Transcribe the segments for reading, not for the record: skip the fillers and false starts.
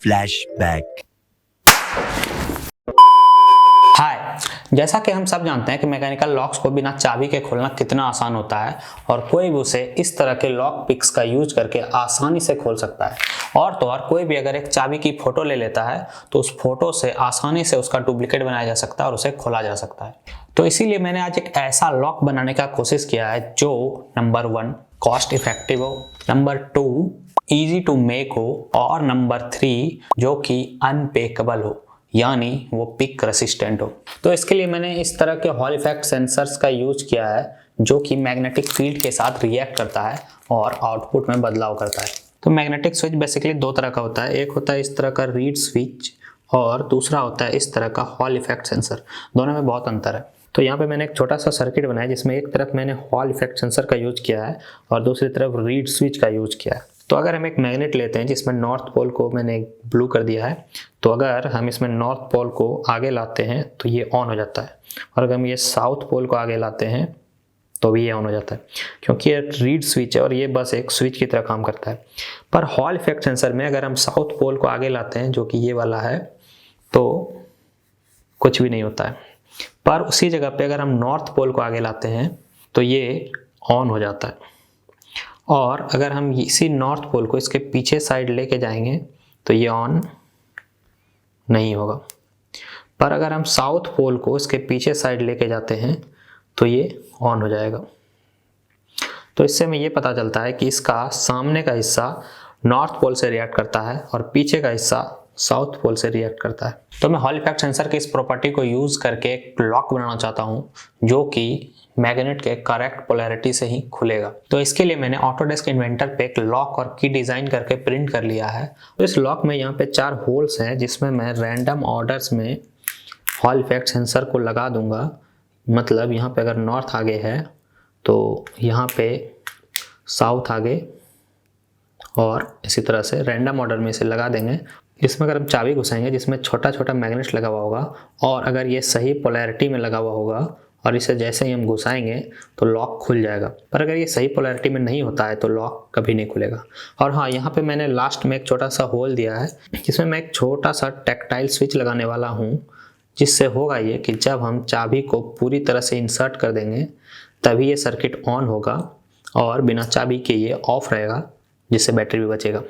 Flashback. हाय, जैसा कि हम सब जानते हैं कि मैकेनिकल लॉक्स को बिना चाबी के खोलना कितना आसान होता है और कोई भी उसे इस तरह के लॉक पिक्स का यूज करके आसानी से खोल सकता है। और तो और कोई भी अगर एक चाबी की फोटो ले लेता है तो उस फोटो से आसानी से उसका डुप्लीकेट बनाया जा सकता है और उसे खोला जा सकता है। तो इसीलिए मैंने आज एक ऐसा लॉक बनाने का कोशिश किया है जो नंबर 1 कॉस्ट इफेक्टिव हो, नंबर 2 इजी टू मेक हो और नंबर 3 जो कि अनपेकेबल हो, यानी वो पिक रेसिस्टेंट हो। तो इसके लिए मैंने इस तरह के हॉल इफेक्ट सेंसर्स का यूज किया है जो कि मैग्नेटिक फील्ड के साथ रिएक्ट करता है और आउटपुट में बदलाव करता है। तो मैग्नेटिक स्विच बेसिकली दो तरह का होता है, एक होता है इस तरह का रीड स्विच और दूसरा होता है इस तरह का हॉल इफेक्ट सेंसर। दोनों में बहुत अंतर है। तो यहाँ पे मैंने एक छोटा सा सर्किट बनाया जिसमें एक तरफ मैंने हॉल इफेक्ट सेंसर का यूज किया है और दूसरी तरफ रीड स्विच का यूज किया है। तो अगर हम एक मैग्नेट लेते हैं जिसमें नॉर्थ पोल को मैंने ब्लू कर दिया है, तो अगर हम इसमें नॉर्थ पोल को आगे लाते हैं तो ये ऑन हो जाता है और अगर हम ये साउथ पोल को आगे लाते हैं तो भी ये ऑन हो जाता है, क्योंकि ये रीड स्विच है और ये बस एक स्विच की तरह काम करता है। पर हॉल इफेक्ट सेंसर में अगर हम साउथ पोल को आगे लाते हैं जो कि ये वाला है तो कुछ भी नहीं होता है, पर उसी जगह पे अगर हम नॉर्थ पोल को आगे लाते हैं तो ये ऑन हो जाता है। और अगर हम इसी नॉर्थ पोल को इसके पीछे साइड लेके जाएंगे तो ये ऑन नहीं होगा, पर अगर हम साउथ पोल को इसके पीछे साइड लेके जाते हैं तो ये ऑन हो जाएगा। तो इससे हमें ये पता चलता है कि इसका सामने का हिस्सा नॉर्थ पोल से रिएक्ट करता है और पीछे का हिस्सा साउथ पोल से रिएक्ट करता है। तो मैं हॉल इफेक्ट सेंसर की इस प्रॉपर्टी को यूज करके एक लॉक बनाना चाहता हूँ जो कि मैग्नेट के करेक्ट पोलैरिटी से ही खुलेगा। तो इसके लिए मैंने ऑटोडेस्क इन्वेंटर पे एक लॉक और की डिजाइन करके प्रिंट कर लिया है। तो इस लॉक में यहाँ पे 4 होल्स हैं जिसमें मैं रैंडम ऑर्डर्स में हॉल इफेक्ट सेंसर को लगा दूंगा। मतलब यहाँ पे अगर नॉर्थ आगे है तो यहाँ पे साउथ आगे और इसी तरह से रैंडम ऑर्डर में इसे लगा देंगे। इसमें अगर हम चाबी घुसाएंगे जिसमें छोटा छोटा मैग्नेट लगा हुआ होगा और अगर ये सही पोलैरिटी में लगा हुआ होगा और इसे जैसे ही हम घुसाएंगे तो लॉक खुल जाएगा, पर अगर ये सही पोलैरिटी में नहीं होता है तो लॉक कभी नहीं खुलेगा। और हाँ, यहाँ पे मैंने लास्ट में एक छोटा सा होल दिया है जिसमें मैं एक छोटा सा टैक्टाइल स्विच लगाने वाला हूँ, जिससे होगा ये कि जब हम चाबी को पूरी तरह से इंसर्ट कर देंगे तभी ये सर्किट ऑन होगा और बिना चाबी के ये ऑफ रहेगा, जिससे बैटरी भी बचेगा।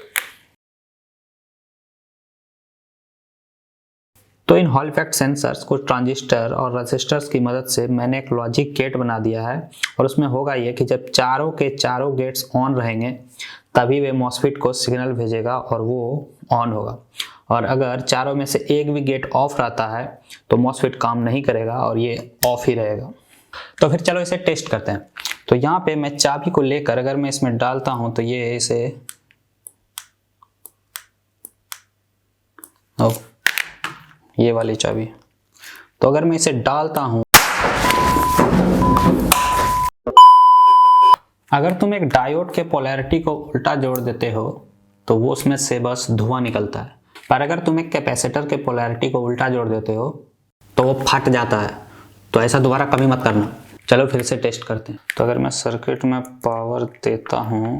तो इन हॉल इफेक्ट सेंसर्स को ट्रांजिस्टर और रेसिस्टर्स की मदद से मैंने एक लॉजिक गेट बना दिया है और उसमें होगा ये कि जब चारों के चारों गेट्स ऑन रहेंगे तभी वे मॉसफेट को सिग्नल भेजेगा और वो ऑन होगा, और अगर चारों में से एक भी गेट ऑफ रहता है तो मॉसफेट काम नहीं करेगा और ये ऑफ ही रहेगा। तो फिर चलो इसे टेस्ट करते हैं। तो यहाँ पे मैं चाबी को लेकर अगर मैं इसमें डालता हूँ तो ये इसे ये वाली चाबी, तो अगर मैं इसे डालता हूं, अगर तुम एक डायोड के पोलैरिटी को उल्टा जोड़ देते हो तो वो उसमें से बस धुआं निकलता है, पर अगर तुम एक कैपेसिटर के पोलैरिटी को उल्टा जोड़ देते हो तो वो फट जाता है। तो ऐसा दोबारा कभी मत करना। चलो फिर से टेस्ट करते हैं। तो अगर मैं सर्किट में पावर देता हूं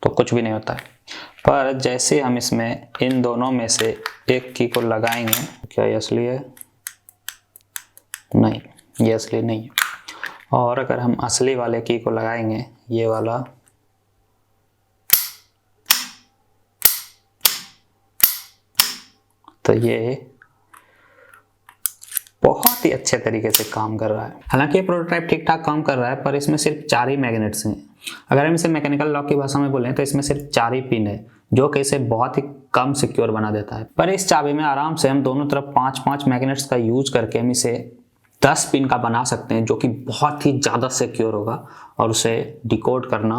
तो कुछ भी नहीं होता है, पर जैसे हम इसमें इन दोनों में से एक की को लगाएंगे, क्या ये असली है? नहीं, ये असली नहीं है। और अगर हम असली वाले की को लगाएंगे, ये वाला, तो ये बहुत ही अच्छे तरीके से काम कर रहा है। हालांकि ये प्रोटोटाइप ठीक ठाक काम कर रहा है, पर इसमें सिर्फ 4 ही मैग्नेट्स हैं। अगर हम इसे मैकेनिकल लॉक की भाषा में बोलें तो इसमें सिर्फ 4 ही पिन है, जो कि इसे बहुत ही कम सिक्योर बना देता है। पर इस चाबी में आराम से हम दोनों तरफ 5-5 मैग्नेट्स का यूज करके हम इसे 10 पिन का बना सकते हैं, जो कि बहुत ही ज़्यादा सिक्योर होगा और उसे डिकोड करना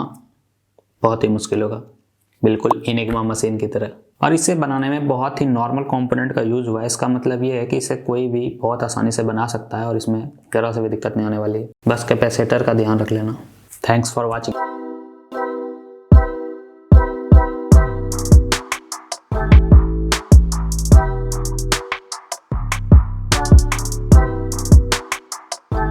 बहुत ही मुश्किल होगा, बिल्कुल इनिग्मा मशीन की तरह। और इसे बनाने में बहुत ही नॉर्मल कंपोनेंट का यूज हुआ है। इसका मतलब ये है कि इसे कोई भी बहुत आसानी से बना सकता है और इसमें जरा से भी दिक्कत नहीं आने वाली है। बस कैपेसिटर का ध्यान रख लेना। Thanks for watching.